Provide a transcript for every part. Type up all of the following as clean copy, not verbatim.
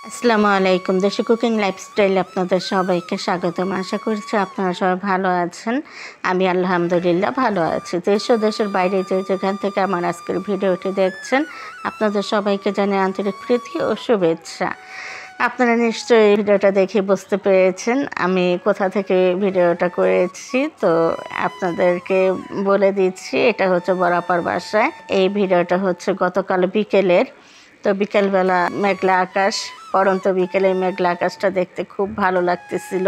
আসসালামু আলাইকুম। দেশি কুকিং লাইফস্টাইলে আপনাদের সবাইকে স্বাগতম। আশা করছি আপনারা সবাই ভালো আছেন। আমি আলহামদুলিল্লাহ ভালো আছি। দেশ ও দেশের বাইরে যেখান থেকে আমার আজকের ভিডিওটি দেখছেন, আপনাদের সবাইকে জানাই আন্তরিক প্রীতি ও শুভেচ্ছা। আপনারা নিশ্চয়ই ভিডিওটা দেখে বুঝতে পেরেছেন আমি কোথা থেকে ভিডিওটা করেছি। তো আপনাদেরকে বলে দিচ্ছি, এটা হচ্ছে বরাবর বাসায়। এই ভিডিওটা হচ্ছে গতকাল বিকেলের। তো বিকেলবেলা মেঘলা আকাশ, পড়ন্ত বিকেলে মেঘলা আকাশটা দেখতে খুব ভালো লাগতেছিল।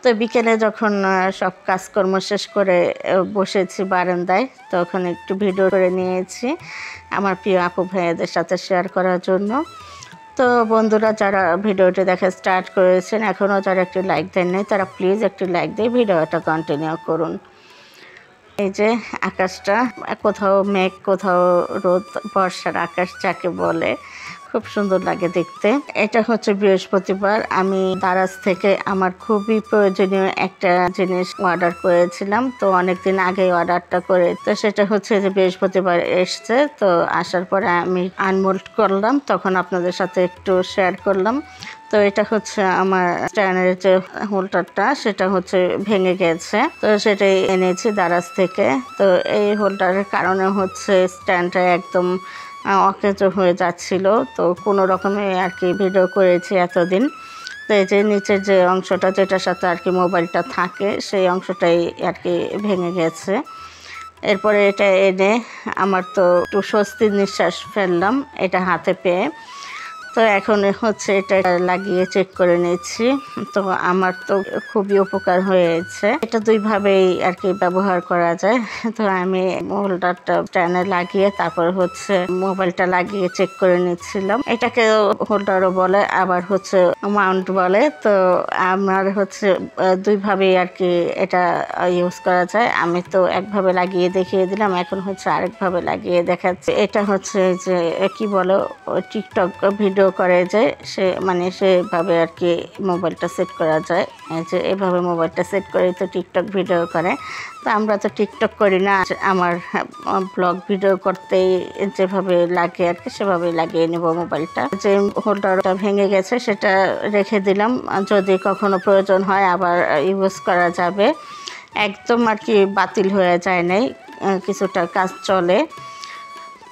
তো বিকেলে যখন সব কাজকর্ম শেষ করে বসেছি বারান্দায়, তখন একটু ভিডিও করে নিয়েছি আমার প্রিয় আপু ভাইয়াদের সাথে শেয়ার করার জন্য। তো বন্ধুরা, যারা ভিডিওটি দেখা স্টার্ট করেছেন, এখনও যারা একটি লাইক দেন নাই, তারা প্লিজ একটি লাইক দিয়ে ভিডিওটা কন্টিনিউ করুন। এই যে আকাশটা, কোথাও মেঘ কোথাও রোদ, বর্ষার আকাশ যাকে বলে, খুব সুন্দর লাগে দেখতে। এটা হচ্ছে বৃহস্পতিবার। আমি দারাজ থেকে আমার খুবই প্রয়োজনীয় একটা জিনিস অর্ডার করেছিলাম। তো অনেকদিন আগে অর্ডারটা করে, তো সেটা হচ্ছে যে বৃহস্পতিবার এসছে। তো আসার পরে আমি আনমোল্ড করলাম, তখন আপনাদের সাথে একটু শেয়ার করলাম। তো এটা হচ্ছে আমার স্ট্যান্ডের যে হোল্ডারটা, সেটা হচ্ছে ভেঙে গেছে। তো সেটাই এনেছি দারাজ থেকে। তো এই হোল্ডারের কারণে হচ্ছে স্ট্যান্ডটা একদম অকেজো হয়ে যাচ্ছিল। তো কোনো রকমে আর কি ভিডিও করেছি এতদিন। তো এই যে নিচের যে অংশটা, যেটার সাথে আর কি মোবাইলটা থাকে, সেই অংশটাই আর কি ভেঙে গেছে। এরপরে এটা এনে আমার তো একটু স্বস্তির নিঃশ্বাস ফেললাম এটা হাতে পেয়ে। তো এখন হচ্ছে এটা লাগিয়ে চেক করে নিচ্ছি। তো আমার তো খুবই উপকার হয়েছে। এটা দুইভাবেই আর কি ব্যবহার করা যায়। তো আমি হোল্ডারটা স্ট্যান্ডে লাগিয়ে তারপর হচ্ছে মোবাইলটা লাগিয়ে চেক করে নিচ্ছিলাম। এটাকে হোল্ডারও বলে, আবার হচ্ছে মাউন্ট বলে। তো আমার হচ্ছে দুইভাবেই আর কি এটা ইউজ করা যায়। আমি তো একভাবে লাগিয়ে দেখিয়ে দিলাম, এখন হচ্ছে আরেকভাবে লাগিয়ে দেখাচ্ছি। এটা হচ্ছে যে কি বলো, টিকটক ভিডিও করে যায়, সেভাবে আর কি মোবাইলটা সেট করা যায়। যে এভাবে মোবাইলটা সেট করে তো টিকটক ভিডিও করে। তো আমরা তো টিকটক করি না, আমার ব্লগ ভিডিও করতেই যেভাবে লাগে আর কি সেভাবে লাগিয়ে নেব মোবাইলটা। যে হোল্ডারটা ভেঙে গেছে সেটা রেখে দিলাম, যদি কখনো প্রয়োজন হয় আবার ইউজ করা যাবে। একদম আর কি বাতিল হয়ে যায় নাই, কিছুটা কাজ চলে।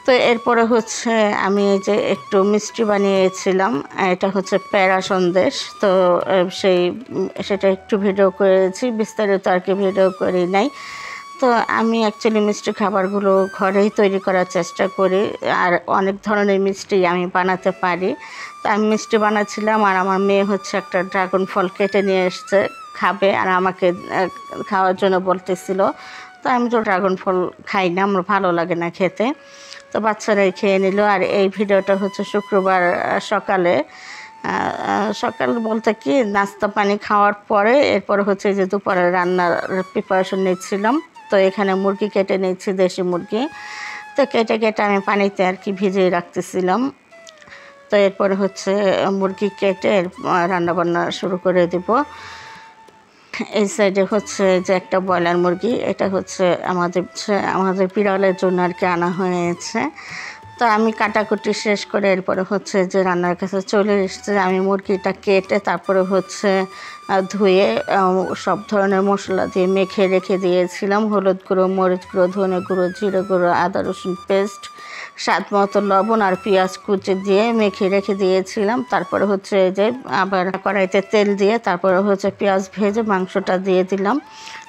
তো এরপরে হচ্ছে আমি এই যে একটু মিষ্টি বানিয়েছিলাম, এটা হচ্ছে প্যারা সন্দেশ। তো সেটা একটু ভিডিও করেছি, বিস্তারিত আর কি ভিডিও করি নাই। তো আমি অ্যাকচুয়ালি মিষ্টি খাবারগুলো ঘরেই তৈরি করার চেষ্টা করি, আর অনেক ধরনের মিষ্টি আমি বানাতে পারি। তো আমি মিষ্টি বানাচ্ছিলাম, আর আমার মেয়ে হচ্ছে একটা ড্রাগন ফল কেটে নিয়ে এসছে খাবে, আর আমাকে খাওয়ার জন্য বলতেছিল। তো আমি তো ড্রাগন ফল খাই না, আমার ভালো লাগে না খেতে। তো বাচ্চারাই খেয়ে নিল। আর এই ভিডিওটা হচ্ছে শুক্রবার সকালে, সকাল বলতে কি নাস্তা পানি খাওয়ার পরে, এরপর হচ্ছে যে দুপুরে রান্নার প্রিপারেশন নিচ্ছিলাম। তো এখানে মুরগি কেটে নিচ্ছি, দেশি মুরগি। তো কেটে কেটে আমি পানিতে আর কি ভিজিয়ে রাখতেছিলাম। তো এরপরে হচ্ছে মুরগি কেটে রান্নাবান্না শুরু করে দেব। এই সাইডে হচ্ছে যে একটা ব্রয়লার মুরগি, এটা হচ্ছে আমাদের বিড়ালের জন্য আর কি আনা হয়েছে। তো আমি কাটাকুটি শেষ করে এরপরে হচ্ছে যে রান্নার কাছে চলে এসেছে। আমি মুরগিটা কেটে তারপরে হচ্ছে ধুয়ে সব ধরনের মশলা দিয়ে মেখে রেখে দিয়েছিলাম। হলুদ গুঁড়ো, মরিচ গুঁড়ো, ধনে গুঁড়ো, জিরে গুঁড়ো, আদা রসুন পেস্ট, স্বাদ মতো লবণ আর পেঁয়াজ কুচি দিয়ে মেখে রেখে দিয়েছিলাম। তারপরে হচ্ছে যে আবার কড়াইতে তেল দিয়ে তারপরে হচ্ছে পেঁয়াজ ভেজে মাংসটা দিয়ে দিলাম।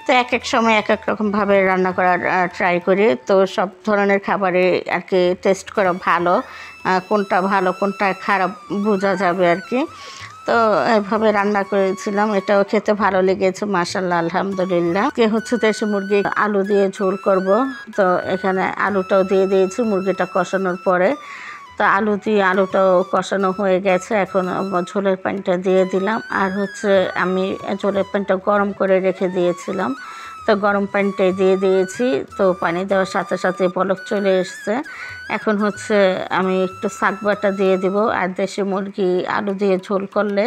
তো এক এক সময় এক এক রকমভাবে রান্না করার ট্রাই করি। তো সব ধরনের খাবারে আর কি টেস্ট করা ভালো, কোনটা ভালো কোনটা খারাপ বোঝা যাবে আর কি। তো এভাবে রান্না করেছিলাম, এটাও খেতে ভালো লেগেছে মাশাআল্লাহ আলহামদুলিল্লাহ। কে হচ্ছে দেশি মুরগি আলু দিয়ে ঝোল করব। তো এখানে আলুটাও দিয়ে দিয়েছি মুরগিটা কষানোর পরে। তো আলুটাও কষানো হয়ে গেছে, এখন ঝোলের পানিটা দিয়ে দিলাম। আর হচ্ছে আমি ঝোলের পানিটা গরম করে রেখে দিয়েছিলাম, তো গরম পানিটাই দিয়ে দিয়েছি। তো পানি দেওয়ার সাথে সাথে বলক চলে এসছে। এখন হচ্ছে আমি একটু শাক বাটা দিয়ে দিব। আর দেশি মুরগি আলু দিয়ে ঝোল করলে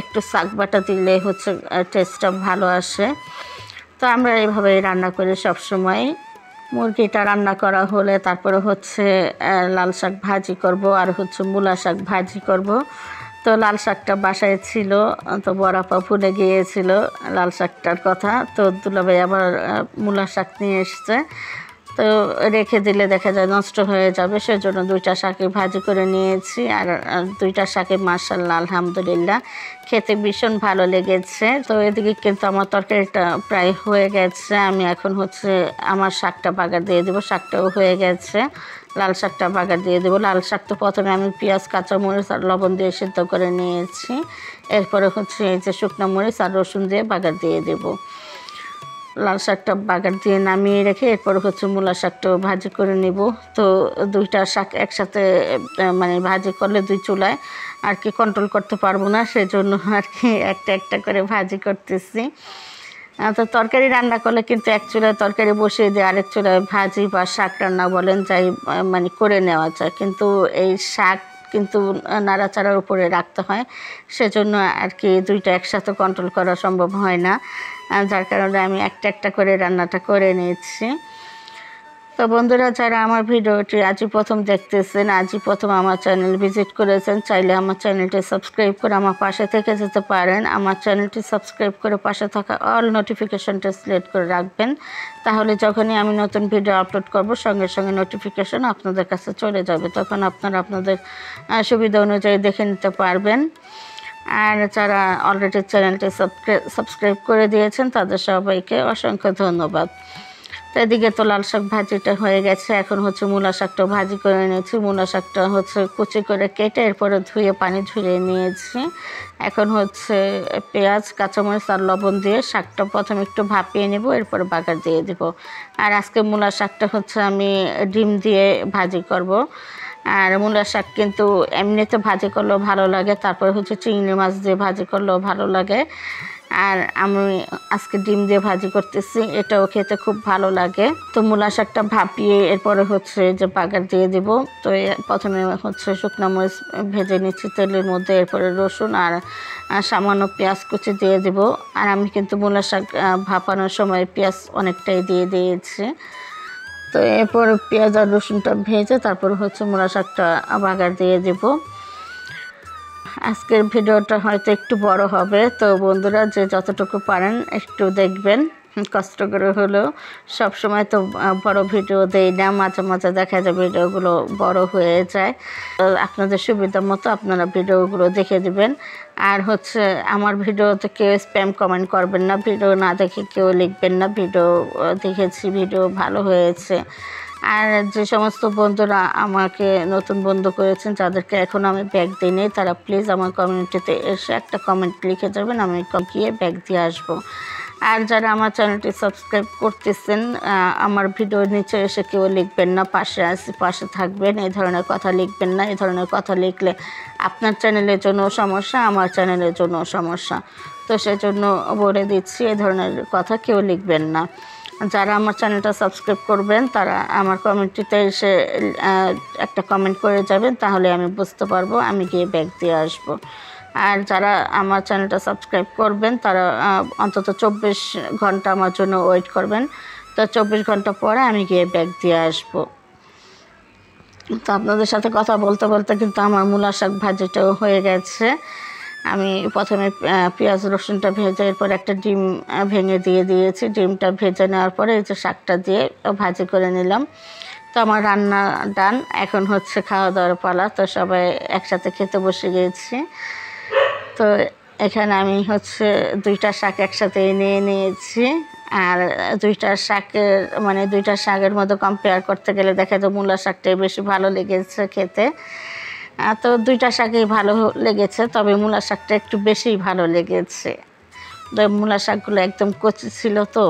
একটু শাক বাটা দিলে হচ্ছে টেস্টটা ভালো আসে। তো আমরা এইভাবে রান্না করি সবসময়। মুরগিটা রান্না করা হলে তারপরে হচ্ছে লাল শাক ভাজি করব, আর হচ্ছে মূলা শাক ভাজি করব। তো লাল শাকটা বাসায় ছিল, তো বড় আপা ভুলে গিয়েছিল লাল শাকটার কথা। তো দুলাভাই আবার মূলা শাক নিয়ে এসছে, তো রেখে দিলে দেখা যায় নষ্ট হয়ে যাবে, সেজন্য দুইটা শাকে ভাজি করে নিয়েছি। আর দুইটা শাকে মাশাআল্লাহ আলহামদুলিল্লাহ খেতে ভীষণ ভালো লেগেছে। তো এদিকে কিন্তু আমার তরকারিটা প্রায় হয়ে গেছে। আমি এখন হচ্ছে আমার শাকটা বাগার দিয়ে দেবো। শাকটাও হয়ে গেছে, লাল শাকটা বাগার দিয়ে দেবো। লাল শাক তো প্রথমে আমি পেঁয়াজ, কাঁচামরিচ আর লবণ দিয়ে সিদ্ধ করে নিয়েছি। এরপরে হচ্ছে এই যে শুকনো মরিচ আর রসুন দিয়ে বাগার দিয়ে দেবো। লাল শাকটা বাগার দিয়ে নামিয়ে রেখে এরপর হচ্ছে মূলা শাকটাও ভাজি করে নেব। তো দুইটা শাক একসাথে মানে ভাজি করলে দুই চুলায় আর কি কন্ট্রোল করতে পারবো না, সেজন্য আর কি একটা একটা করে ভাজি করতেছি। তো তরকারি রান্না করলে কিন্তু এক চুলায় তরকারি বসিয়ে দিয়ে আরেক চুলায় ভাজি বা শাক রান্না বলেন যাই মানে করে নেওয়া যায়, কিন্তু এই শাক কিন্তু নাড়াচাড়ার উপরে রাখতে হয়, সেজন্য আর কি দুইটা একসাথে কন্ট্রোল করা সম্ভব হয় না, যার কারণে আমি একটা একটা করে রান্নাটা করে নিয়েছি। তো বন্ধুরা, যারা আমার ভিডিওটি আজই প্রথম দেখতেছেন, আজই প্রথম আমার চ্যানেল ভিজিট করেছেন, চাইলে আমার চ্যানেলটি সাবস্ক্রাইব করে আমার পাশে থেকে যেতে পারেন। আমার চ্যানেলটি সাবস্ক্রাইব করে পাশে থাকা অল নোটিফিকেশনটা সিলেক্ট করে রাখবেন, তাহলে যখনই আমি নতুন ভিডিও আপলোড করব সঙ্গে সঙ্গে নোটিফিকেশন আপনাদের কাছে চলে যাবে, তখন আপনারা আপনাদের সুবিধা অনুযায়ী দেখে নিতে পারবেন। আর যারা অলরেডি চ্যানেলটি সাবস্ক্রাইব করে দিয়েছেন তাদের সবাইকে অসংখ্য ধন্যবাদ। তো এদিকে তো লাল শাক ভাজিটা হয়ে গেছে, এখন হচ্ছে মূলা শাকটাও ভাজি করে নিয়েছি। মূলা শাকটা হচ্ছে কুচি করে কেটে এরপরে ধুয়ে পানি ঝরিয়ে নিয়েছি। এখন হচ্ছে পেঁয়াজ, কাঁচামরিচ আর লবণ দিয়ে শাকটা প্রথমে একটু ভাপিয়ে নেব, এরপরে বাগার দিয়ে দেব। আর আজকে মূলা শাকটা হচ্ছে আমি ডিম দিয়ে ভাজি করব। আর মূলা শাক কিন্তু এমনিতে ভাজি করলেও ভালো লাগে, তারপরে হচ্ছে চিংড়ি মাছ দিয়ে ভাজি করলেও ভালো লাগে। আর আমি আজকে ডিম দিয়ে ভাজি করতেছি, এটাও খেতে খুব ভালো লাগে। তো মূলা শাকটা ভাপিয়ে এরপরে হচ্ছে যে বাগার দিয়ে দিব। তো প্রথমে হচ্ছে শুকনো মরিচ ভেজে নিচ্ছি তেলের মধ্যে, এরপরে রসুন আর সামান্য পেঁয়াজ কুচি দিয়ে দিব। আর আমি কিন্তু মূলা শাক ভাপানোর সময় পেঁয়াজ অনেকটাই দিয়ে দিয়েছি। তো এরপর পেঁয়াজ আর রসুনটা ভেজে তারপর হচ্ছে মূলা শাকটা বাগার দিয়ে দেব। আজকের ভিডিওটা হয়তো একটু বড় হবে, তো বন্ধুরা যে যতটুকু পারেন একটু দেখবেন, কষ্ট করে হলেও। সবসময় তো বড় ভিডিও দেই না, মাঝে মাঝে দেখা যায় ভিডিওগুলো বড় হয়ে যায়। আপনাদের সুবিধা মতো আপনারা ভিডিওগুলো দেখে দিবেন। আর হচ্ছে আমার ভিডিওতে কেউ স্প্যাম কমেন্ট করবেন না, ভিডিও না দেখে কেউ লিখবেন না ভিডিও দেখেছি, ভিডিও ভালো হয়েছে। আর যে সমস্ত বন্ধুরা আমাকে নতুন বন্ধু করেছেন, যাদেরকে এখন আমি ব্যাগ দিইনি, তারা প্লিজ আমার কমিউনিটিতে এসে একটা কমেন্ট লিখে যাবেন, আমি গিয়ে ব্যাগ দিয়ে আসবো। আর যারা আমার চ্যানেলটি সাবস্ক্রাইব করতেছেন, আমার ভিডিওর নিচে এসে কেউ লিখবেন না পাশে আসি, পাশে থাকবেন, এই ধরনের কথা লিখবেন না। এই ধরনের কথা লিখলে আপনার চ্যানেলের জন্য সমস্যা, আমার চ্যানেলের জন্য সমস্যা। তো সেজন্য বলে দিচ্ছি, এই ধরনের কথা কেউ লিখবেন না। যারা আমার চ্যানেলটা সাবস্ক্রাইব করবেন তারা আমার কমেন্টিতে এসে একটা কমেন্ট করে যাবেন, তাহলে আমি বুঝতে পারবো, আমি গিয়ে ব্যাগ দিয়ে আসবো। আর যারা আমার চ্যানেলটা সাবস্ক্রাইব করবেন তারা অন্তত 24 ঘন্টা আমার জন্য ওয়েট করবেন। তো 24 ঘন্টা পরে আমি গিয়ে ব্যাগ দিয়ে আসবো। তো আপনাদের সাথে কথা বলতে বলতে কিন্তু আমার মূলা শাক ভাজিটাও হয়ে গেছে। আমি প্রথমে পেঁয়াজ রসুনটা ভেজে এরপর একটা ডিম ভেঙে দিয়ে দিয়েছি। ডিমটা ভেজে নেওয়ার পরে এই যে শাকটা দিয়ে ভাজি করে নিলাম। তো আমার রান্না ডান, এখন হচ্ছে খাওয়া দাওয়ার পালা। তো সবাই একসাথে খেতে বসে গিয়েছি। তো এখানে আমি হচ্ছে দুইটা শাক একসাথে নিয়ে নিয়েছি। আর দুইটা শাকের মধ্যে কম্পেয়ার করতে গেলে দেখা যায় মূলা শাকটাই বেশি ভালো লেগেছে খেতে। তো দুইটা শাকই ভালো লেগেছে, তবে মূলা শাকটা একটু বেশিই ভালো লেগেছে। মূলা শাকগুলো একদম কচি ছিল, তো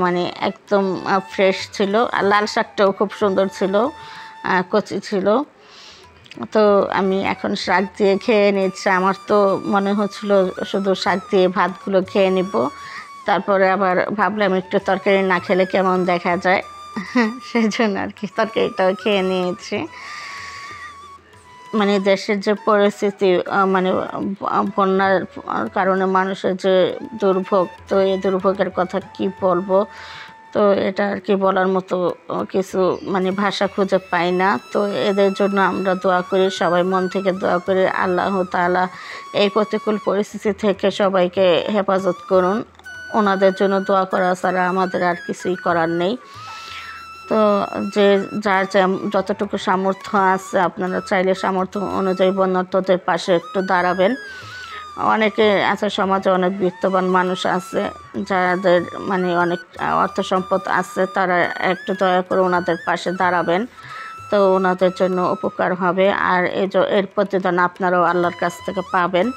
মানে একদম ফ্রেশ ছিল। আর লাল শাকটাও খুব সুন্দর ছিল, কচি ছিল। তো আমি এখন শাক দিয়ে খেয়ে নিচ্ছি। আমার তো মনে হচ্ছিল শুধু শাক দিয়ে ভাতগুলো খেয়ে নিব, তারপরে আবার ভাবলাম একটু তরকারি না খেলে কেমন দেখা যায়, সেই জন্য আর কি তরকারিটাও খেয়ে নিয়েছি। মানে দেশের যে পরিস্থিতি, মানে বন্যার কারণে মানুষের যে দুর্ভোগ, তো এই দুর্ভোগের কথা কি বলবো। তো এটা আর কি বলার মতো কিছু মানে ভাষা খুঁজে পাই না। তো এদের জন্য আমরা দোয়া করি, সবাই মন থেকে দোয়া করি আল্লাহ তাআলা এই প্রতিকূল পরিস্থিতি থেকে সবাইকে হেফাজত করুন। ওনাদের জন্য দোয়া করা ছাড়া আমাদের আর কিছুই করার নেই। তো যে যার যতটুকু সামর্থ্য আছে আপনারা চাইলে সামর্থ্য অনুযায়ী বন্যার্তদের পাশে একটু দাঁড়াবেন। অনেকে আছে, সমাজে অনেক বিত্তবান মানুষ আছে যাদের মানে অনেক অর্থ সম্পদ আছে, তারা একটু দয়া করে ওনাদের পাশে দাঁড়াবেন। তো ওনাদের জন্য উপকার হবে, আর এর প্রতিদান আপনারাও আল্লাহর কাছ থেকে পাবেন।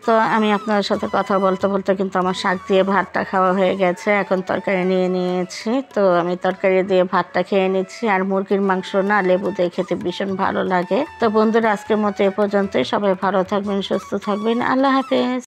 তো আমি আপনার সাথে কথা বলতে বলতে কিন্তু আমার শাক দিয়ে ভাতটা খাওয়া হয়ে গেছে। এখন তরকারি নিয়ে নিয়েছি, তো আমি তরকারি দিয়ে ভাতটা খেয়ে নিচ্ছি। আর মুরগির মাংস না লেবু দিয়ে খেতে ভীষণ ভালো লাগে। তো বন্ধুরা, আজকের মতো এ পর্যন্তই। সবাই ভালো থাকবেন, সুস্থ থাকবেন। আল্লাহ হাফেজ।